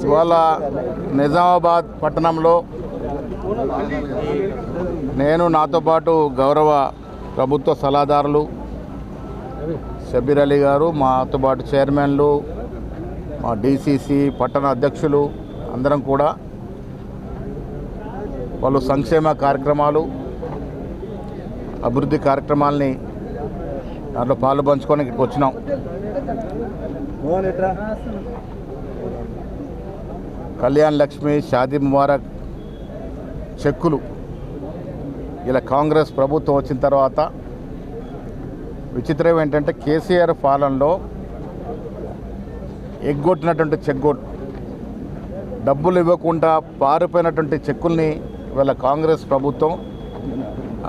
ఇవాళ నిజామాబాద్ పట్టణంలో నేను నాతో పాటు గౌరవ ప్రభుత్వ సలహాదారులు షబీర్ అలీ గారు, మాతో పాటు చైర్మన్లు, మా డీసీసీ పట్టణ అధ్యక్షులు అందరం కూడా వాళ్ళు సంక్షేమ కార్యక్రమాలు, అభివృద్ధి కార్యక్రమాలని దాంట్లో పాలు పంచుకొని ఇక్కడికి వచ్చినాం. కళ్యాణ్ లక్ష్మి, షాదీ ముబారక్ చెక్కులు ఇలా కాంగ్రెస్ ప్రభుత్వం వచ్చిన తర్వాత విచిత్రం ఏంటంటే కేసీఆర్ పాలనలో ఎగ్గొట్టినటువంటి చెక్గొట్టు డబ్బులు ఇవ్వకుండా పారిపోయినటువంటి చెక్కుల్ని ఇవాళ కాంగ్రెస్ ప్రభుత్వం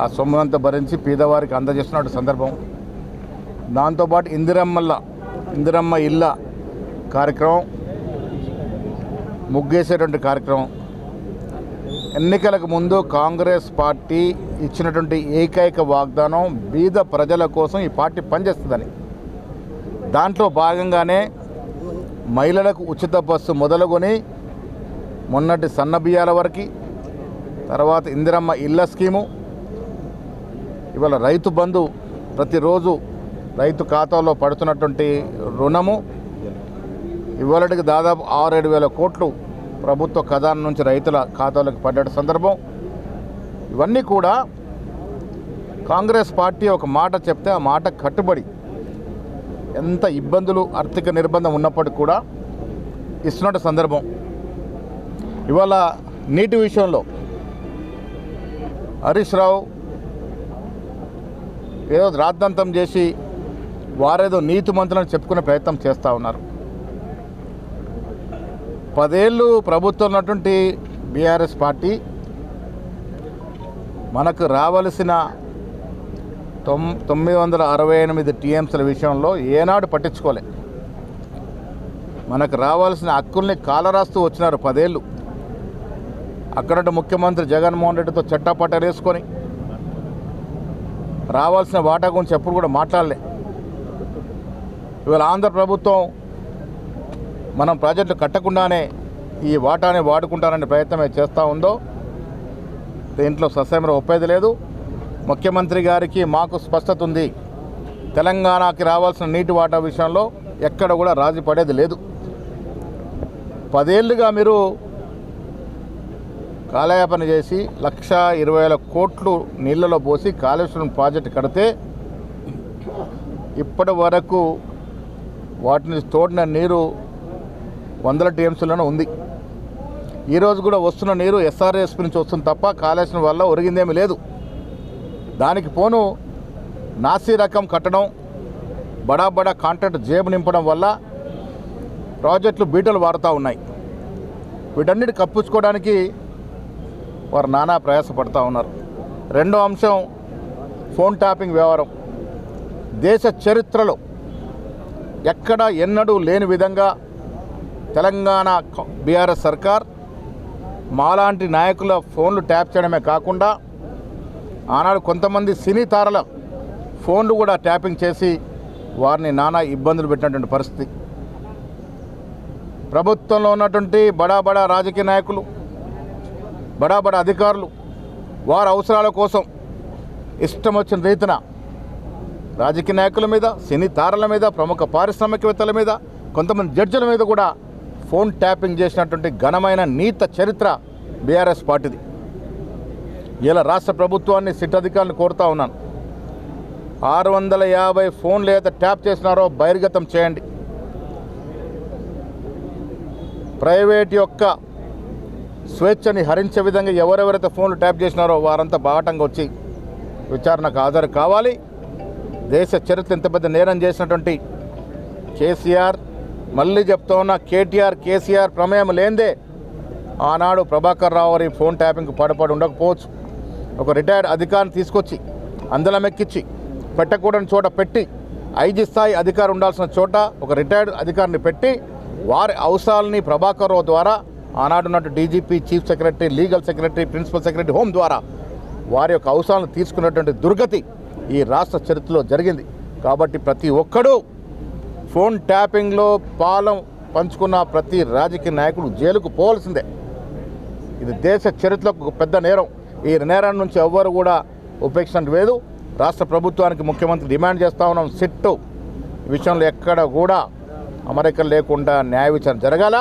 ఆ సొమ్మంతా భరించి పేదవారికి అందజేస్తున్న సందర్భం. దాంతోపాటు ఇందిరమ్మ ఇళ్ళ కార్యక్రమం, ముగ్గేసేటువంటి కార్యక్రమం. ఎన్నికలకు ముందు కాంగ్రెస్ పార్టీ ఇచ్చినటువంటి ఏకైక వాగ్దానం బీద ప్రజల కోసం ఈ పార్టీ పనిచేస్తుందని. దాంట్లో భాగంగానే మహిళలకు ఉచిత బస్సు మొదలుకొని మొన్నటి సన్న బియ్యాల వరకు, తర్వాత ఇందిరమ్మ ఇళ్ళ స్కీము, ఇవాళ రైతు బంధు, ప్రతిరోజు రైతు ఖాతాలో పడుతున్నటువంటి రుణము, ఇవాళకి దాదాపు 6-7 వేల కోట్లు ప్రభుత్వ ఖజానా నుంచి రైతుల ఖాతాలకు పడ్డ సందర్భం. ఇవన్నీ కూడా కాంగ్రెస్ పార్టీ ఒక మాట చెప్తే ఆ మాట కట్టుబడి ఎంత ఇబ్బందులు, ఆర్థిక నిర్బంధం ఉన్నప్పటికీ కూడా ఇస్తున్న సందర్భం. ఇవాళ నీటి విషయంలో హరీష్ రావు ఏదో రాద్ధాంతం చేసి వారేదో నీతి మంత్రులను చెప్పుకునే ప్రయత్నం చేస్తూ ఉన్నారు. 10 ఏళ్ళు ప్రభుత్వం ఉన్నటువంటి బీఆర్ఎస్ పార్టీ మనకు రావలసిన 968 టీఎంసీల విషయంలో ఏనాడు పట్టించుకోలే. మనకు రావాల్సిన హక్కుల్ని కాలరాస్తూ వచ్చినారు 10 ఏళ్ళు. అక్కడ ముఖ్యమంత్రి జగన్మోహన్ రెడ్డితో చట్టపట్టాలు వేసుకొని రావాల్సిన వాటా గురించి ఎప్పుడు కూడా మాట్లాడలే. ఇవాళ ఆంధ్ర ప్రభుత్వం మనం ప్రాజెక్టులు కట్టకుండానే ఈ వాటాని వాడుకుంటారనే ప్రయత్నం చేస్తూ ఉందో దీంట్లో ససేమర ఒప్పేది లేదు. ముఖ్యమంత్రి గారికి మాకు స్పష్టత ఉంది. తెలంగాణకి రావాల్సిన నీటి వాటా విషయంలో ఎక్కడ కూడా రాజీ పడేది లేదు. 10 ఏళ్ళుగా మీరు కాలయాపన చేసి 1,20,000 కోట్లు నీళ్లలో పోసి కాళేశ్వరం ప్రాజెక్టు కడితే ఇప్పటి వరకు వాటిని తోడిన నీరు 100 టీఎంసీలోనే ఉంది. ఈరోజు కూడా వస్తున్న నీరు ఎస్ఆర్ఎస్పీ నుంచి వస్తుంది తప్ప కాళేశ్వరం వల్ల ఒరిగిందేమీ లేదు. దానికి పోను నాసీ రకం కట్టడం, బడా కాంట్రాక్ట్ జేబు నింపడం వల్ల ప్రాజెక్టులు బీటలు వారుతూ ఉన్నాయి. వీటన్నిటి కప్పించుకోవడానికి వారు నానా ప్రయాసపడుతూ ఉన్నారు. రెండో అంశం ఫోన్ ట్యాపింగ్ వ్యవహారం. దేశ చరిత్రలో ఎక్కడ ఎన్నడూ లేని విధంగా తెలంగాణ బీఆర్ఎస్ సర్కార్ మాలాంటి నాయకుల ఫోన్లు ట్యాప్ చేయడమే కాకుండా ఆనాడు కొంతమంది సినీ తారల ఫోన్లు కూడా ట్యాపింగ్ చేసి వారిని నానా ఇబ్బందులు పెట్టినటువంటి పరిస్థితి. ప్రభుత్వంలో ఉన్నటువంటి బడా రాజకీయ నాయకులు, బడా అధికారులు వారి అవసరాల కోసం ఇష్టం వచ్చిన రీతిన రాజకీయ నాయకుల మీద, సినీ తారల మీద, ప్రముఖ పారిశ్రామికవేత్తల మీద, కొంతమంది జడ్జిల మీద కూడా ఫోన్ ట్యాపింగ్ చేసినటువంటి ఘనమైన నీత చరిత్ర బీఆర్ఎస్ పార్టీది. ఇలా రాష్ట్ర ప్రభుత్వాన్ని, సిట్ అధికారులను కోరుతా ఉన్నాను, 650 ఫోన్లు ఏదైతే ట్యాప్ చేసినారో బహిర్గతం చేయండి. ప్రైవేట్ యొక్క స్వేచ్ఛని హరించే విధంగా ఎవరెవరైతే ఫోన్లు ట్యాప్ చేసినారో వారంతా బాహటంగా వచ్చి విచారణకు హాజరు కావాలి. దేశ చరిత్ర ఇంత పెద్ద నేరం చేసినటువంటి కేసీఆర్, మళ్ళీ చెప్తా ఉన్నా, కేసీఆర్ ప్రమేయం లేనిదే ఆనాడు ప్రభాకర్ రావు వారి ఫోన్ ట్యాపింగ్కి పడపడి ఉండకపోవచ్చు. ఒక రిటైర్డ్ అధికారిని తీసుకొచ్చి అందలం ఎక్కించి పెట్టకూడని చోట పెట్టి, ఐజీ స్థాయి అధికారి ఉండాల్సిన చోట ఒక రిటైర్డ్ అధికారిని పెట్టి వారి అవసరాలని ప్రభాకర్ రావు ద్వారా ఆనాడు ఉన్నట్టు DGP, chief secretary, legal secretary, principal secretary, home ద్వారా వారి యొక్క అవసరాలను తీసుకున్నటువంటి దుర్గతి ఈ రాష్ట్ర చరిత్రలో జరిగింది. కాబట్టి ప్రతి ఒక్కడూ ఫోన్ ట్యాపింగ్లో పంచుకున్న ప్రతి రాజకీయ నాయకుడు జైలుకు పోవాల్సిందే. ఇది దేశ చరిత్రకు ఒక పెద్ద నేరం. ఈ నేరం నుంచి ఎవ్వరు కూడా ఉపేక్షణ లేదు. రాష్ట్ర ప్రభుత్వానికి ముఖ్యమంత్రి డిమాండ్ చేస్తూ ఉన్నాం, సిట్ విషయంలో ఎక్కడ కూడా అమరికలు లేకుండా న్యాయ విచారణ జరగాల.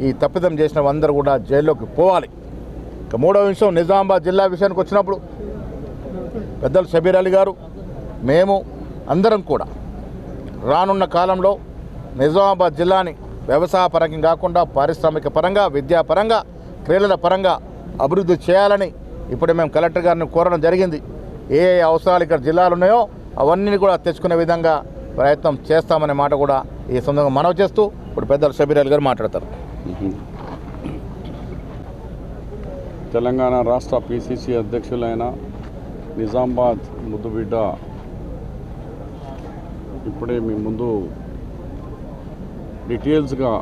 ఈ తప్పిదం చేసిన అందరూ కూడా జైల్లోకి పోవాలి. ఇక మూడవ విషయం, నిజామాబాద్ జిల్లా విషయానికి వచ్చినప్పుడు పెద్దలు షబీర్ అలీ గారు, మేము అందరం కూడా రానున్న కాలంలో నిజామాబాద్ జిల్లాని వ్యవసాయ పరంగా కాకుండా పారిశ్రామిక పరంగా, విద్యాపరంగా, క్రీడల పరంగా అభివృద్ధి చేయాలని ఇప్పుడే మేము కలెక్టర్ గారిని కోరడం జరిగింది. ఏ అవసరాలు ఇక్కడ జిల్లాలు ఉన్నాయో అవన్నీ కూడా తెచ్చుకునే విధంగా ప్రయత్నం చేస్తామనే మాట కూడా ఈ సందర్భంగా మనవి చేస్తూ ఇప్పుడు పెద్దలు షబీర్ అలీ గారు మాట్లాడతారు. తెలంగాణ రాష్ట్ర పిసిసి అధ్యక్షులైన నిజామాబాద్ ముద్దుబిడ్డ ఇప్పుడే మీ ముందు డీటెయిల్స్గా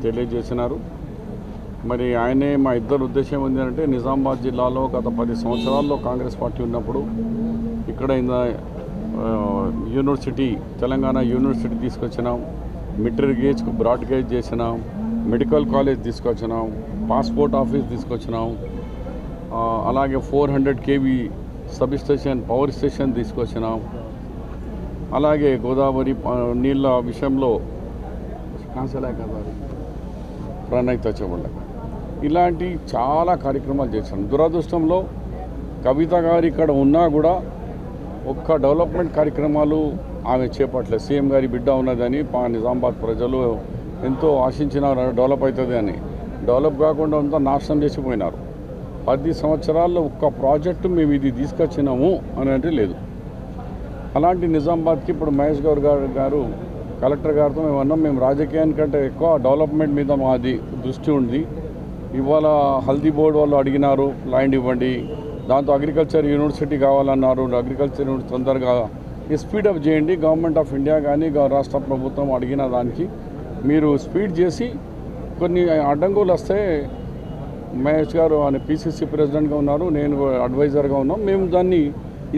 తెలియజేసినారు. మరి ఆయనే మా ఇద్దరు ఉద్దేశం ఏంటంటే, నిజామాబాద్ జిల్లాలో గత 10 సంవత్సరాల్లో కాంగ్రెస్ పార్టీ ఉన్నప్పుడు ఇక్కడ యూనివర్సిటీ, తెలంగాణ యూనివర్సిటీ తీసుకొచ్చినాం, మిటర్ గేజ్కు బ్రాడ్ గేజ్ చేసినాం, మెడికల్ కాలేజ్ తీసుకొచ్చినాం, పాస్పోర్ట్ ఆఫీస్ తీసుకొచ్చినాం, అలాగే 400 kV sub station, power station తీసుకొచ్చినాం. అలాగే గోదావరి నీళ్ళ విషయంలో ప్రణయ్ తచ్చబడ్డ ఇలాంటి చాలా కార్యక్రమాలు చేశాను. దురదృష్టంలో కవిత గారు ఇక్కడ ఉన్నా కూడా ఒక్క డెవలప్మెంట్ కార్యక్రమాలు ఆమె చేపట్టలేదు. సీఎం గారి బిడ్డ ఉన్నదని నిజామాబాద్ ప్రజలు ఎంతో ఆశించినారు డెవలప్ అవుతుంది అని. డెవలప్ కాకుండా అంతా నాశనం చేసిపోయినారు. 10 సంవత్సరాల్లో ఒక్క ప్రాజెక్టు మేము ఇది తీసుకొచ్చినాము అని అంటే లేదు. అలాంటి నిజామాబాద్కి ఇప్పుడు మహేష్ గౌడ్ గారు కలెక్టర్ గారితో మేము అన్నాం, మేము రాజకీయానికంటే ఎక్కువ డెవలప్మెంట్ మీద మాది దృష్టి ఉంది. ఇవాళ హల్దీ బోర్డు వాళ్ళు అడిగినారు ల్యాండ్ ఇవ్వండి, దాంతో అగ్రికల్చర్ యూనివర్సిటీ కావాలన్నారు. అగ్రికల్చర్ యూనివర్సిటీ తొందరగా స్పీడప్ చేయండి. గవర్నమెంట్ ఆఫ్ ఇండియా కానీ రాష్ట్ర ప్రభుత్వం అడిగిన దానికి మీరు స్పీడ్ చేసి, కొన్ని అడ్డంకులు వస్తే మహేష్ గారు ఆయన పిసిసి ప్రెసిడెంట్గా ఉన్నారు, నేను అడ్వైజర్గా ఉన్నాం. మేము దాన్ని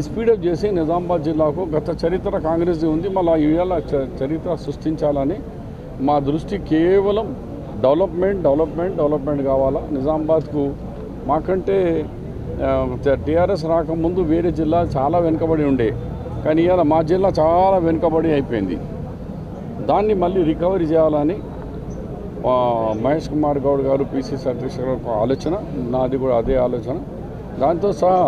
స్పీడప్ చేసి నిజామాబాద్ జిల్లాకు గత చరిత్ర కాంగ్రెస్ ఉంది, మళ్ళీ ఇవాళ చరిత్ర సృష్టించాలని మా దృష్టి కేవలం డెవలప్మెంట్ కావాలా. నిజామాబాద్కు మాకంటే టీఆర్ఎస్ రాకముందు వేరే జిల్లా చాలా వెనుకబడి ఉండే, కానీ ఇవాళ మా జిల్లా చాలా వెనుకబడి అయిపోయింది. దాన్ని మళ్ళీ రికవరీ చేయాలని మహేష్ కుమార్ గౌడ్ గారు పిసిసి అధ్యక్షుడు ఆలోచన, నాది కూడా అదే ఆలోచన. దాంతో సహా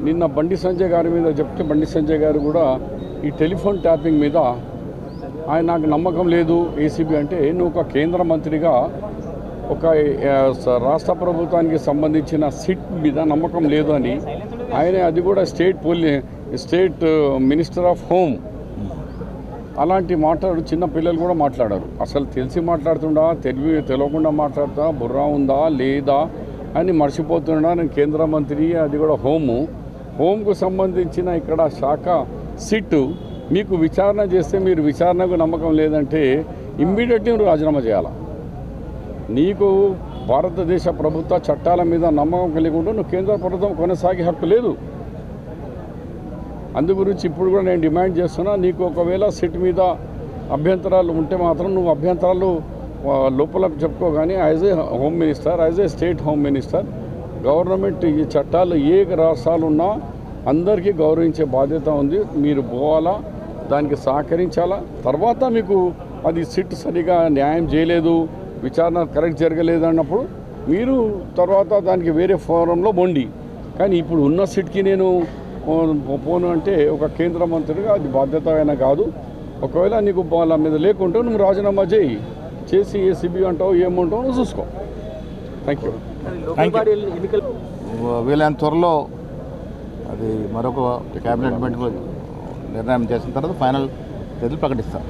నిన్న బండి సంజయ్ గారి మీద చెప్తే బండి సంజయ్ గారు కూడా ఈ టెలిఫోన్ ట్యాపింగ్ మీద ఆయన నాకు నమ్మకం లేదు ఏసీబీ అంటే, నువ్వు ఒక కేంద్ర మంత్రిగా ఒక రాష్ట్ర ప్రభుత్వానికి సంబంధించిన సిట్ మీద నమ్మకం లేదు అని ఆయన, అది కూడా స్టేట్ మినిస్టర్ ఆఫ్ హోమ్ అలాంటి చిన్న పిల్లలు కూడా మాట్లాడారు. అసలు తెలిసి మాట్లాడుతుండా, తెలియకుండా మాట్లాడుతా, బుర్రా ఉందా లేదా అని మర్చిపోతున్నా. నేను కేంద్ర మంత్రి, అది కూడా హోంకు సంబంధించిన ఇక్కడ శాఖ సిట్ మీకు విచారణ చేస్తే, మీరు విచారణకు నమ్మకం లేదంటే ఇమ్మీడియట్లీ నువ్వు రాజీనామా చేయాలా. నీకు భారతదేశ ప్రభుత్వ చట్టాల మీద నమ్మకం కలిగి ఉంటూ నువ్వు కేంద్ర ప్రభుత్వం కొనసాగే హక్కు లేదు. అందు గురించి ఇప్పుడు కూడా నేను డిమాండ్ చేస్తున్నా, నీకు ఒకవేళ సిట్ మీద అభ్యంతరాలు ఉంటే మాత్రం నువ్వు అభ్యంతరాలు లోపల చెప్పుకో. కానీ as a home minister, as a state home minister, government ఈ చట్టాలు ఏ రాష్ట్రాలు ఉన్నా అందరికీ గౌరవించే బాధ్యత ఉంది. మీరు పోవాలా, దానికి సహకరించాలా. తర్వాత మీకు అది సిట్ సరిగా న్యాయం చేయలేదు, విచారణ కరెక్ట్ జరగలేదు అన్నప్పుడు మీరు తర్వాత దానికి వేరే ఫోరంలో మొండి. కానీ ఇప్పుడు ఉన్న సిట్కి నేను పోను అంటే ఒక కేంద్ర మంత్రిగా అది బాధ్యత అయినా కాదు. ఒకవేళ నీకు వాళ్ళ మీద లేకుంటే నువ్వు రాజీనామా చేసి ఏసీబీ అంటావు, ఏమంటావు నువ్వు చూసుకో. Thank you. వీలైన త్వరలో అది మరొక క్యాబినెట్ మీటింగ్లో నిర్ణయం చేసిన తర్వాత ఫైనల్ తేదీలు ప్రకటిస్తారు.